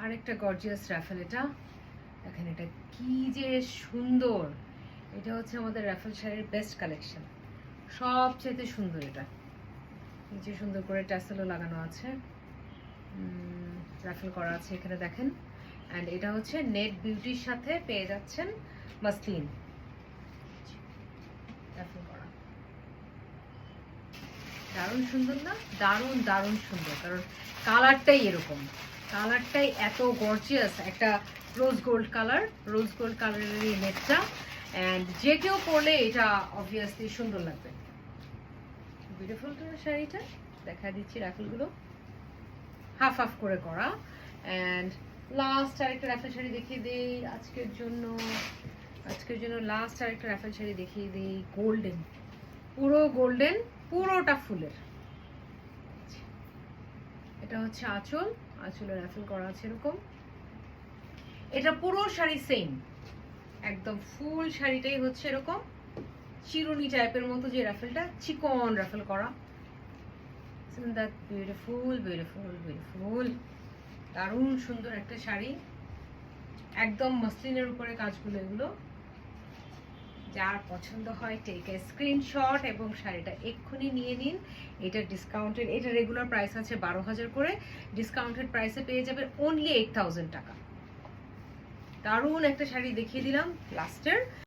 আরেকটা gorgeous Rafael. এটা দেখেন, এটা কি যে সুন্দর। এটা হচ্ছে আমাদের রাফেল শাড়ির বেস্ট কালেকশন, সবচেয়ে সুন্দর। এটা নিচে সুন্দর করে ট্যাসেলও লাগানো আছে, রাফেল করা আছে এখানে দেখেন। অ্যান্ড এটা হচ্ছে নেট বিউটির সাথে পেয়ে যাচ্ছেন মাসলিন রাফেল করা। দারুণ সুন্দর না? দারুণ দারুণ সুন্দর, কারণ কালারটাই এরকম, কালারটাই এত গর্জিয়াস। একটা rose gold colour, rose gold কালারের এই নেটটা, অ্যান্ড যে কেউ পরলে এটা অবভিয়াসলি সুন্দর লাগবে। বিউটিফুল শাড়িটা দেখা দিচ্ছি, রাফেলগুলো হাফ হাফ করে করা। অ্যান্ড লাস্ট আরেকটা রাফেল শাড়ি দেখিয়ে দিই আজকের জন্য। লাস্ট আরেকটা রাফেল শাড়ি দেখিয়ে দিই, গোল্ডেন, পুরো গোল্ডেন, পুরোটা ফুলের। এটা হচ্ছে আঁচল, আঁচলে রাফেল করা আছে এরকম। এটা পুরো শাড়ি সেম, একদম ফুল শাড়িটাই হচ্ছে এরকম চিরুনি টাইপের মতো যে রাফেলটা, চিকন রাফেল করা। বিউটিফুল বিউটিফুল বিউটিফুল, দারুণ সুন্দর একটা শাড়ি, একদম মসলিনের উপরে কাজগুলো। এগুলো যার পছন্দ হয় টেক এ স্ক্রিনশট এবং শাড়িটা এক্ষুনি নিয়ে নিন। এটা ডিসকাউন্টেড, এটা রেগুলার প্রাইস আছে 12,000 করে, ডিসকাউন্টেড প্রাইসে পেয়ে যাবেন অনলি 8,000 টাকা। দারুণ একটা শাড়ি দেখিয়ে দিলাম লাস্টের।